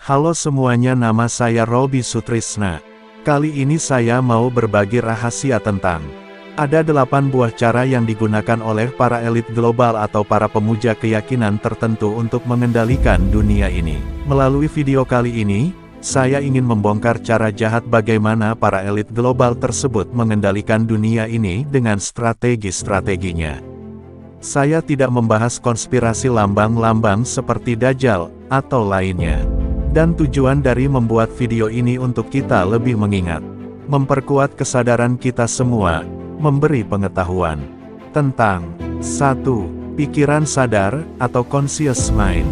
Halo semuanya, nama saya Robi Sutrisna. Kali ini saya mau berbagi rahasia tentang ada 8 buah cara yang digunakan oleh para elit global atau para pemuja keyakinan tertentu untuk mengendalikan dunia ini. Melalui video kali ini, saya ingin membongkar cara jahat bagaimana para elit global tersebut mengendalikan dunia ini dengan strategi-strateginya. Saya tidak membahas konspirasi lambang-lambang seperti Dajjal atau lainnya. Dan tujuan dari membuat video ini untuk kita lebih mengingat, memperkuat kesadaran kita semua, memberi pengetahuan tentang 1. Pikiran sadar atau conscious mind.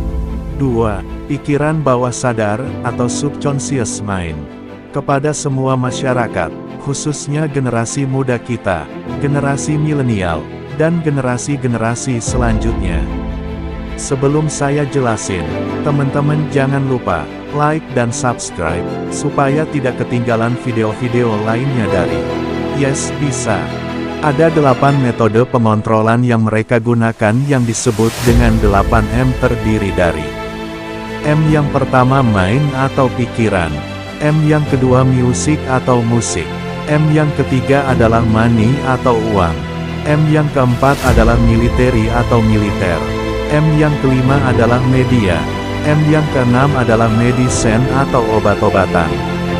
2. Pikiran bawah sadar atau subconscious mind. Kepada semua masyarakat, khususnya generasi muda kita, generasi milenial, dan generasi-generasi selanjutnya. Sebelum saya jelasin, teman-teman jangan lupa like dan subscribe, supaya tidak ketinggalan video-video lainnya dari Yes Bisa. Ada 8 metode pengontrolan yang mereka gunakan yang disebut dengan 8M, terdiri dari M yang pertama, mind atau pikiran. M yang kedua, music atau musik. M yang ketiga adalah money atau uang. M yang keempat adalah military atau militer. M yang kelima adalah media. M yang keenam adalah medicine atau obat-obatan.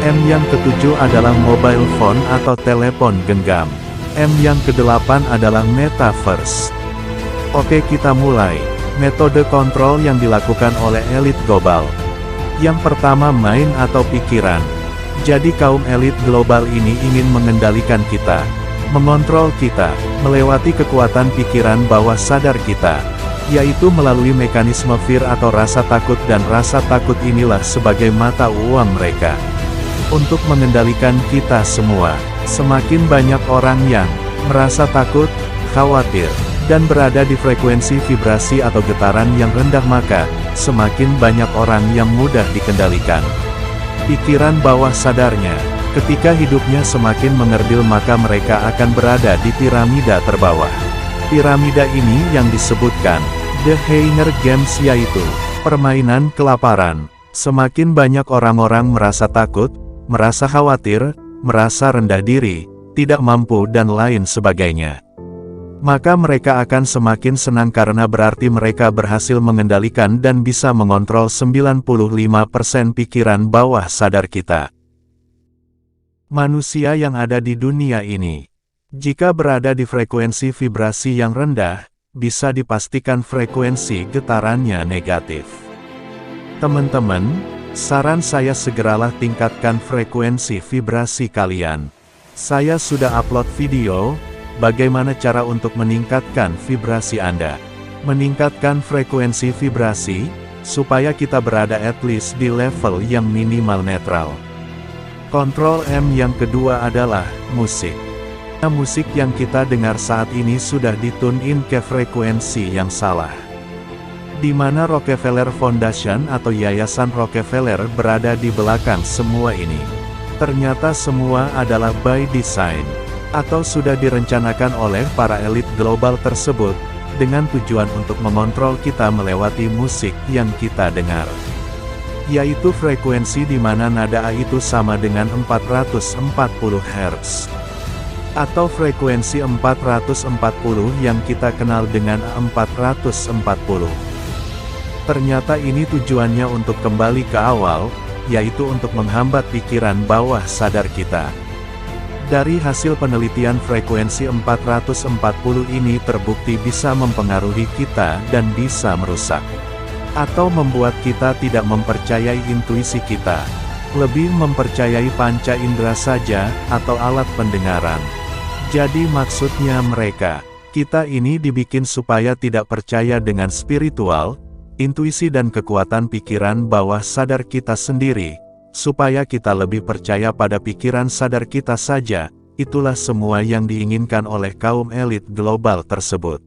M yang ketujuh adalah mobile phone atau telepon genggam. M yang kedelapan adalah metaverse. Oke, kita mulai. Metode kontrol yang dilakukan oleh elit global. Yang pertama, mind atau pikiran. Jadi kaum elit global ini ingin mengendalikan kita, mengontrol kita, melewati kekuatan pikiran bawah sadar kita, yaitu melalui mekanisme fear atau rasa takut, dan rasa takut inilah sebagai mata uang mereka. Untuk mengendalikan kita semua, semakin banyak orang yang merasa takut, khawatir, dan berada di frekuensi vibrasi atau getaran yang rendah, maka semakin banyak orang yang mudah dikendalikan. Pikiran bawah sadarnya, ketika hidupnya semakin mengerdil, maka mereka akan berada di piramida terbawah. Piramida ini yang disebutkan The Hunger Games, yaitu permainan kelaparan. Semakin banyak orang-orang merasa takut, merasa khawatir, merasa rendah diri, tidak mampu, dan lain sebagainya, maka mereka akan semakin senang karena berarti mereka berhasil mengendalikan dan bisa mengontrol 95% pikiran bawah sadar kita. Manusia yang ada di dunia ini, jika berada di frekuensi vibrasi yang rendah, bisa dipastikan frekuensi getarannya negatif. Teman-teman, saran saya segeralah tingkatkan frekuensi vibrasi kalian. Saya sudah upload video, bagaimana cara untuk meningkatkan vibrasi Anda. Meningkatkan frekuensi vibrasi, supaya kita berada at least di level yang minimal netral. Kontrol M yang kedua adalah musik. Musik yang kita dengar saat ini sudah ditune-in ke frekuensi yang salah. Di mana Rockefeller Foundation atau Yayasan Rockefeller berada di belakang semua ini. Ternyata semua adalah by design, atau sudah direncanakan oleh para elit global tersebut, dengan tujuan untuk mengontrol kita melewati musik yang kita dengar. Yaitu frekuensi di mana nada A itu sama dengan 440 Hz. Atau frekuensi 440 yang kita kenal dengan 440. Ternyata ini tujuannya untuk kembali ke awal, yaitu untuk menghambat pikiran bawah sadar kita. Dari hasil penelitian, frekuensi 440 ini terbukti bisa mempengaruhi kita dan bisa merusak atau membuat kita tidak mempercayai intuisi kita, lebih mempercayai panca indera saja atau alat pendengaran. Jadi maksudnya kita ini dibikin supaya tidak percaya dengan spiritual, intuisi dan kekuatan pikiran bawah sadar kita sendiri, supaya kita lebih percaya pada pikiran sadar kita saja. Itulah semua yang diinginkan oleh kaum elit global tersebut.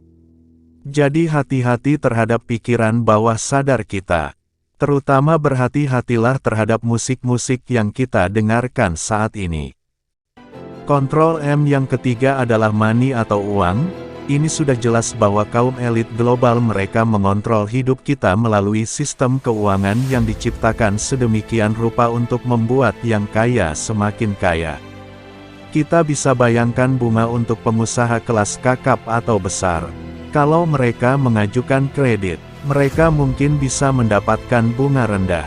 Jadi hati-hati terhadap pikiran bawah sadar kita. Terutama berhati-hatilah terhadap musik-musik yang kita dengarkan saat ini. Kontrol M yang ketiga adalah money atau uang. Ini sudah jelas bahwa kaum elit global mereka mengontrol hidup kita melalui sistem keuangan yang diciptakan sedemikian rupa untuk membuat yang kaya semakin kaya. Kita bisa bayangkan bunga untuk pengusaha kelas kakap atau besar. Kalau mereka mengajukan kredit, mereka mungkin bisa mendapatkan bunga rendah.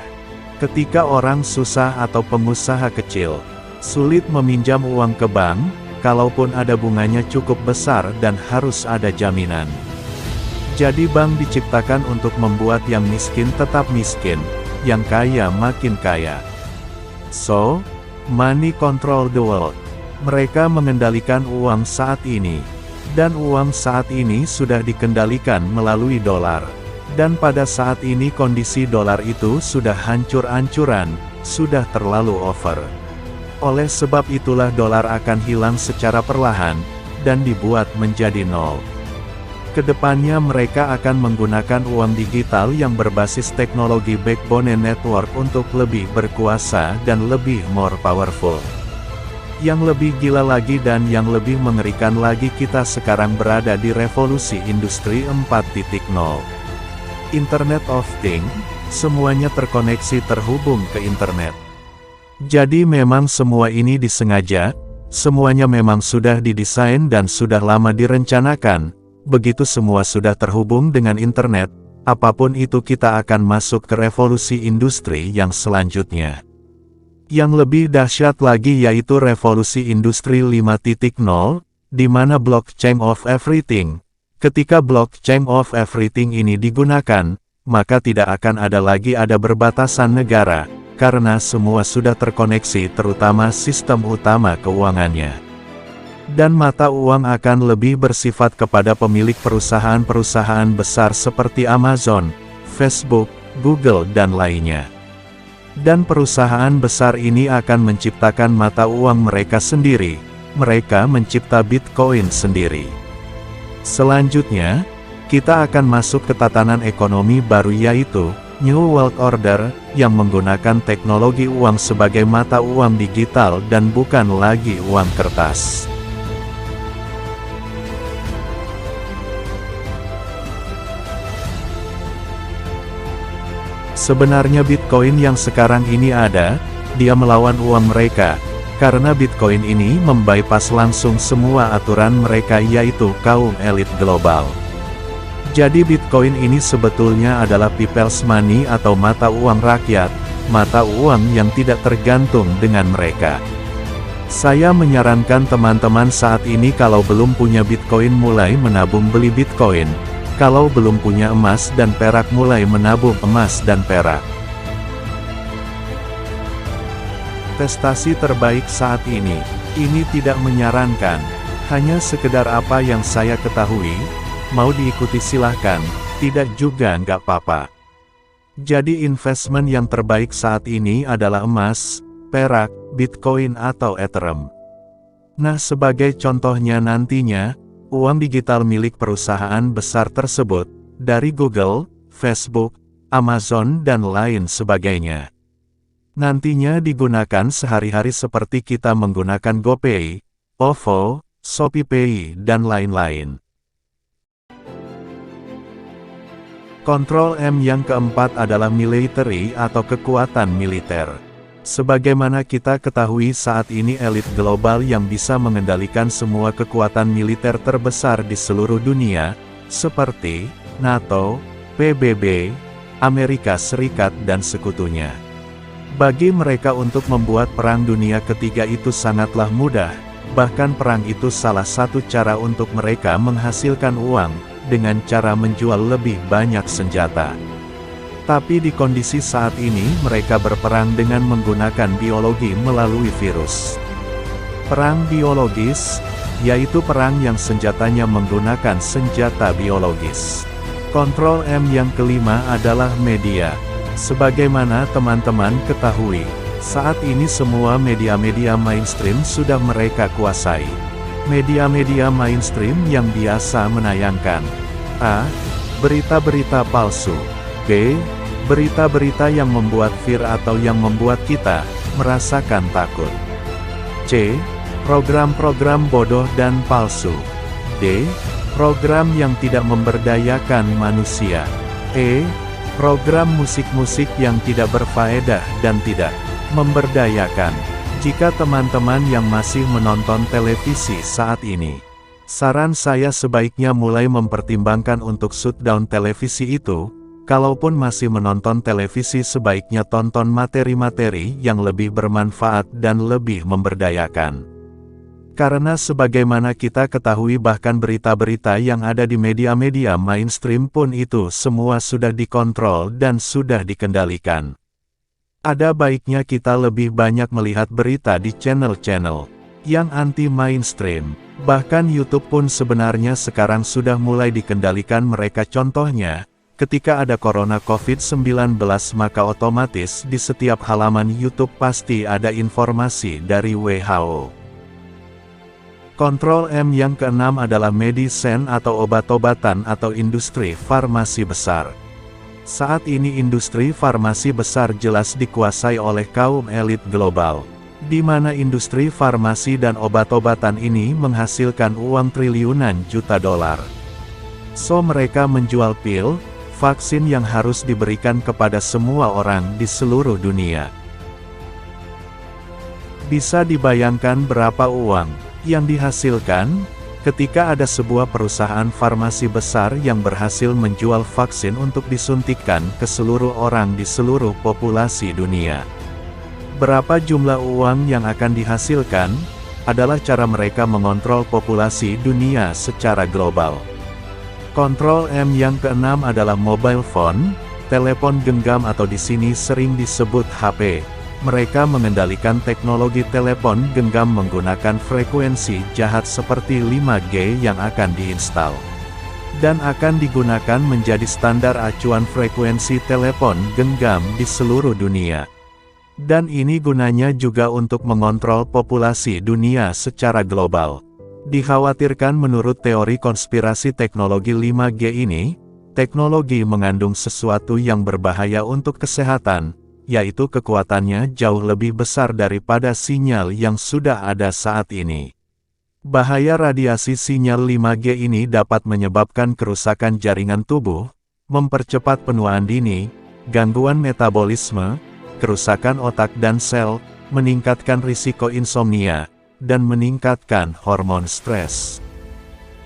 Ketika orang susah atau pengusaha kecil sulit meminjam uang ke bank, kalaupun ada bunganya cukup besar dan harus ada jaminan. Jadi bank diciptakan untuk membuat yang miskin tetap miskin, yang kaya makin kaya. So, money control the world. Mereka mengendalikan uang saat ini. Dan uang saat ini sudah dikendalikan melalui dolar. Dan pada saat ini kondisi dolar itu sudah hancur-hancuran, sudah terlalu over. Oleh sebab itulah dolar akan hilang secara perlahan, dan dibuat menjadi nol. Kedepannya mereka akan menggunakan uang digital yang berbasis teknologi backbone network untuk lebih berkuasa dan lebih more powerful. Yang lebih gila lagi dan yang lebih mengerikan lagi, kita sekarang berada di revolusi industri 4.0. Internet of Things, semuanya terkoneksi terhubung ke internet. Jadi memang semua ini disengaja, semuanya memang sudah didesain dan sudah lama direncanakan. Begitu semua sudah terhubung dengan internet, apapun itu kita akan masuk ke revolusi industri yang selanjutnya. Yang lebih dahsyat lagi yaitu revolusi industri 5.0, di mana blockchain of everything. Ketika blockchain of everything ini digunakan, maka tidak akan ada lagi berbatasan negara. Karena semua sudah terkoneksi, terutama sistem utama keuangannya. Dan mata uang akan lebih bersifat kepada pemilik perusahaan-perusahaan besar seperti Amazon, Facebook, Google dan lainnya. Dan perusahaan besar ini akan menciptakan mata uang mereka sendiri, mereka mencipta Bitcoin sendiri. Selanjutnya, kita akan masuk ke tatanan ekonomi baru yaitu New World Order, yang menggunakan teknologi uang sebagai mata uang digital dan bukan lagi uang kertas. Sebenarnya Bitcoin yang sekarang ini ada, dia melawan uang mereka, karena Bitcoin ini membypass langsung semua aturan mereka yaitu kaum elit global. Jadi Bitcoin ini sebetulnya adalah people's money atau mata uang rakyat, mata uang yang tidak tergantung dengan mereka. Saya menyarankan teman-teman saat ini kalau belum punya Bitcoin mulai menabung beli Bitcoin, kalau belum punya emas dan perak mulai menabung emas dan perak. Investasi terbaik saat ini tidak menyarankan, hanya sekedar apa yang saya ketahui. Mau diikuti silahkan, tidak juga nggak apa-apa. Jadi investment yang terbaik saat ini adalah emas, perak, Bitcoin atau Ethereum. Nah sebagai contohnya nantinya, uang digital milik perusahaan besar tersebut, dari Google, Facebook, Amazon dan lain sebagainya. Nantinya digunakan sehari-hari seperti kita menggunakan GoPay, OVO, ShopeePay dan lain-lain. Kontrol M yang keempat adalah military atau kekuatan militer. Sebagaimana kita ketahui saat ini elit global yang bisa mengendalikan semua kekuatan militer terbesar di seluruh dunia, seperti NATO, PBB, Amerika Serikat dan sekutunya. Bagi mereka untuk membuat perang dunia ketiga itu sangatlah mudah, bahkan perang itu salah satu cara untuk mereka menghasilkan uang, dengan cara menjual lebih banyak senjata. Tapi di kondisi saat ini mereka berperang dengan menggunakan biologi melalui virus. Perang biologis, yaitu perang yang senjatanya menggunakan senjata biologis. Kontrol M yang kelima adalah media. Sebagaimana teman-teman ketahui, saat ini semua media-media mainstream sudah mereka kuasai. Media-media mainstream yang biasa menayangkan A. Berita-berita palsu. B. Berita-berita yang membuat fear atau yang membuat kita merasakan takut. C. Program-program bodoh dan palsu. D. Program yang tidak memberdayakan manusia. Program musik-musik yang tidak berfaedah dan tidak memberdayakan. Jika teman-teman yang masih menonton televisi saat ini, saran saya sebaiknya mulai mempertimbangkan untuk shutdown televisi itu. Kalaupun masih menonton televisi, sebaiknya tonton materi-materi yang lebih bermanfaat dan lebih memberdayakan. Karena sebagaimana kita ketahui, bahkan berita-berita yang ada di media-media mainstream pun itu semua sudah dikontrol dan sudah dikendalikan. Ada baiknya kita lebih banyak melihat berita di channel-channel yang anti-mainstream. Bahkan YouTube pun sebenarnya sekarang sudah mulai dikendalikan mereka. Contohnya, ketika ada corona COVID-19 maka otomatis di setiap halaman YouTube pasti ada informasi dari WHO. Kontrol M yang keenam adalah medicine atau obat-obatan atau industri farmasi besar. Saat ini industri farmasi besar jelas dikuasai oleh kaum elit global, di mana industri farmasi dan obat-obatan ini menghasilkan uang triliunan juta dolar. So mereka menjual pil, vaksin yang harus diberikan kepada semua orang di seluruh dunia. Bisa dibayangkan berapa uang yang dihasilkan ketika ada sebuah perusahaan farmasi besar yang berhasil menjual vaksin untuk disuntikkan ke seluruh orang di seluruh populasi dunia. Berapa jumlah uang yang akan dihasilkan adalah cara mereka mengontrol populasi dunia secara global. Kontrol M yang keenam adalah mobile phone, telepon genggam atau di sini sering disebut HP. Mereka mengendalikan teknologi telepon genggam menggunakan frekuensi jahat seperti 5G yang akan diinstal dan akan digunakan menjadi standar acuan frekuensi telepon genggam di seluruh dunia. Dan ini gunanya juga untuk mengontrol populasi dunia secara global. Dikhawatirkan menurut teori konspirasi teknologi 5G ini, teknologi mengandung sesuatu yang berbahaya untuk kesehatan, yaitu kekuatannya jauh lebih besar daripada sinyal yang sudah ada saat ini. Bahaya radiasi sinyal 5G ini dapat menyebabkan kerusakan jaringan tubuh, mempercepat penuaan dini, gangguan metabolisme, kerusakan otak dan sel, meningkatkan risiko insomnia, dan meningkatkan hormon stres.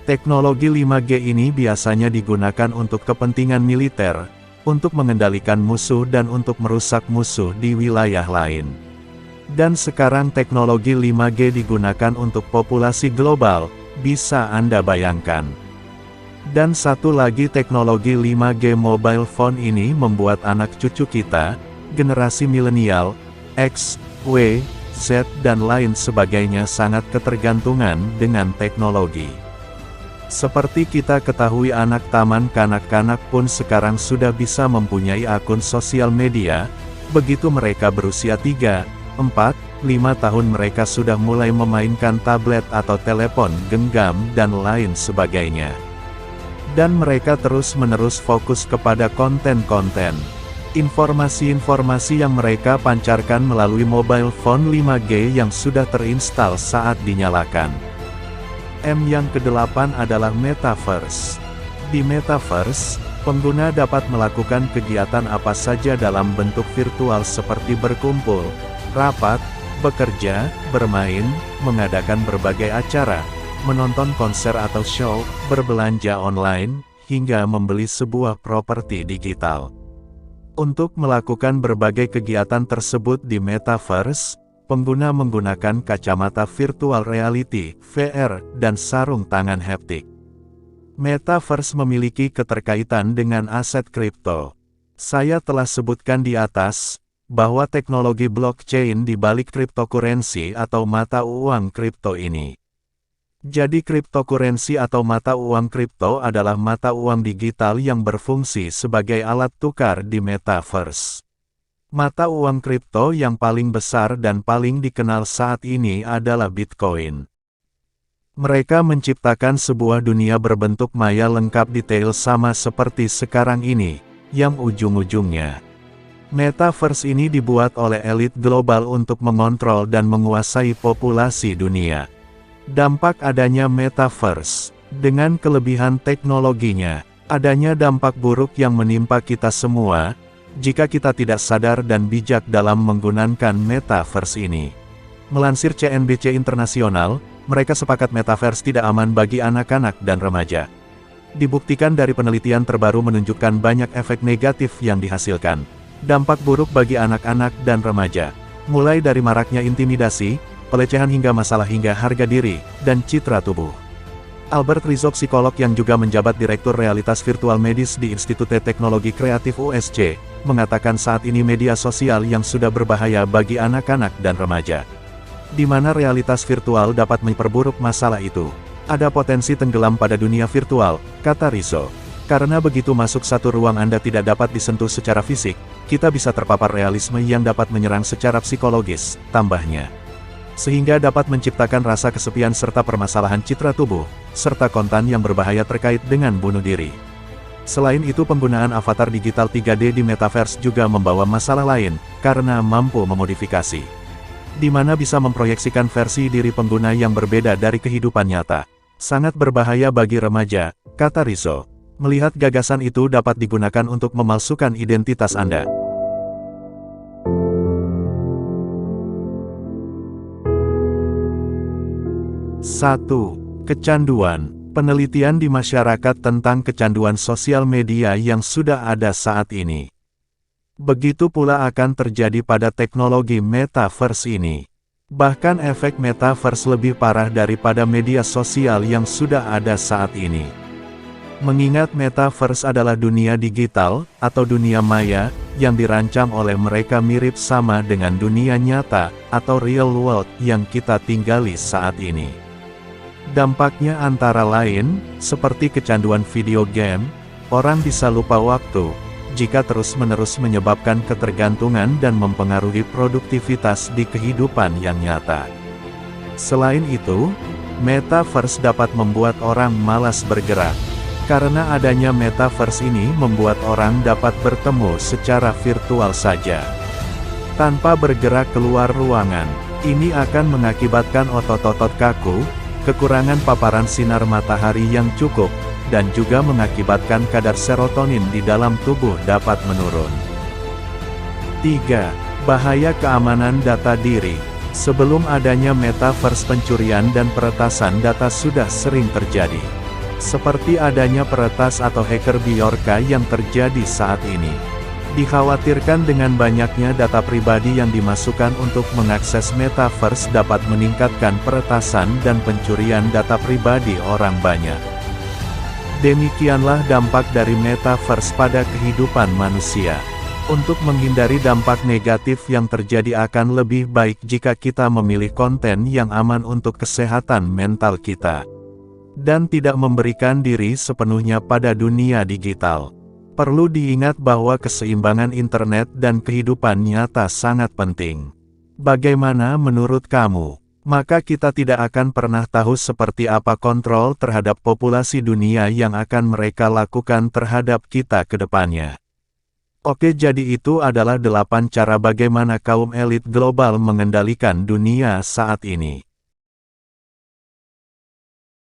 Teknologi 5G ini biasanya digunakan untuk kepentingan militer, untuk mengendalikan musuh dan untuk merusak musuh di wilayah lain. Dan sekarang teknologi 5G digunakan untuk populasi global, bisa Anda bayangkan. Dan satu lagi, teknologi 5G mobile phone ini membuat anak cucu kita, generasi milenial, X, Y, Z dan lain sebagainya sangat ketergantungan dengan teknologi. Seperti kita ketahui, anak taman kanak-kanak pun sekarang sudah bisa mempunyai akun sosial media. Begitu mereka berusia 3, 4, 5 tahun mereka sudah mulai memainkan tablet atau telepon genggam dan lain sebagainya. Dan mereka terus-menerus fokus kepada konten-konten, informasi-informasi yang mereka pancarkan melalui mobile phone 5G yang sudah terinstal saat dinyalakan. M yang ke-8 adalah Metaverse. Di Metaverse, pengguna dapat melakukan kegiatan apa saja dalam bentuk virtual seperti berkumpul, rapat, bekerja, bermain, mengadakan berbagai acara, menonton konser atau show, berbelanja online, hingga membeli sebuah properti digital. Untuk melakukan berbagai kegiatan tersebut di Metaverse, pengguna menggunakan kacamata virtual reality (VR) dan sarung tangan haptik. Metaverse memiliki keterkaitan dengan aset kripto. Saya telah sebutkan di atas bahwa teknologi blockchain di balik cryptocurrency atau mata uang kripto ini. Jadi cryptocurrency atau mata uang kripto adalah mata uang digital yang berfungsi sebagai alat tukar di Metaverse. Mata uang kripto yang paling besar dan paling dikenal saat ini adalah Bitcoin. Mereka menciptakan sebuah dunia berbentuk maya lengkap detail sama seperti sekarang ini, yang ujung-ujungnya. Metaverse ini dibuat oleh elit global untuk mengontrol dan menguasai populasi dunia. Dampak adanya Metaverse. Dengan kelebihan teknologinya, adanya dampak buruk yang menimpa kita semua, jika kita tidak sadar dan bijak dalam menggunakan metaverse ini. Melansir CNBC Internasional, mereka sepakat metaverse tidak aman bagi anak-anak dan remaja. Dibuktikan dari penelitian terbaru menunjukkan banyak efek negatif yang dihasilkan. Dampak buruk bagi anak-anak dan remaja, mulai dari maraknya intimidasi, pelecehan hingga masalah hingga harga diri, dan citra tubuh. Albert Rizzo, psikolog yang juga menjabat Direktur Realitas Virtual Medis di Institut Teknologi Kreatif USC, mengatakan saat ini media sosial yang sudah berbahaya bagi anak-anak dan remaja. Di mana realitas virtual dapat memperburuk masalah itu. Ada potensi tenggelam pada dunia virtual, kata Rizzo. Karena begitu masuk satu ruang Anda tidak dapat disentuh secara fisik, kita bisa terpapar realisme yang dapat menyerang secara psikologis, tambahnya. Sehingga dapat menciptakan rasa kesepian serta permasalahan citra tubuh, serta konten yang berbahaya terkait dengan bunuh diri. Selain itu penggunaan avatar digital 3D di metaverse juga membawa masalah lain, karena mampu memodifikasi. Di mana bisa memproyeksikan versi diri pengguna yang berbeda dari kehidupan nyata. Sangat berbahaya bagi remaja, kata Rizzo. Melihat gagasan itu dapat digunakan untuk memalsukan identitas Anda. Satu, kecanduan. Penelitian di masyarakat tentang kecanduan sosial media yang sudah ada saat ini. Begitu pula akan terjadi pada teknologi metaverse ini. Bahkan efek metaverse lebih parah daripada media sosial yang sudah ada saat ini. Mengingat metaverse adalah dunia digital, atau dunia maya, yang dirancang oleh mereka mirip sama dengan dunia nyata, atau real world yang kita tinggali saat ini. Dampaknya antara lain, seperti kecanduan video game, orang bisa lupa waktu, jika terus-menerus menyebabkan ketergantungan dan mempengaruhi produktivitas di kehidupan yang nyata. Selain itu, metaverse dapat membuat orang malas bergerak. Karena adanya metaverse ini membuat orang dapat bertemu secara virtual saja. Tanpa bergerak keluar ruangan, ini akan mengakibatkan otot-otot kaku, kekurangan paparan sinar matahari yang cukup, dan juga mengakibatkan kadar serotonin di dalam tubuh dapat menurun. 3. Bahaya keamanan data diri. Sebelum adanya metaverse, pencurian dan peretasan data sudah sering terjadi. Seperti adanya peretas atau hacker Bjorka yang terjadi saat ini. Dikhawatirkan dengan banyaknya data pribadi yang dimasukkan untuk mengakses metaverse dapat meningkatkan peretasan dan pencurian data pribadi orang banyak. Demikianlah dampak dari metaverse pada kehidupan manusia. Untuk menghindari dampak negatif yang terjadi akan lebih baik jika kita memilih konten yang aman untuk kesehatan mental kita. Dan tidak memberikan diri sepenuhnya pada dunia digital. Perlu diingat bahwa keseimbangan internet dan kehidupan nyata sangat penting. Bagaimana menurut kamu? Maka kita tidak akan pernah tahu seperti apa kontrol terhadap populasi dunia yang akan mereka lakukan terhadap kita ke depannya. Oke, jadi itu adalah 8 cara bagaimana kaum elit global mengendalikan dunia saat ini.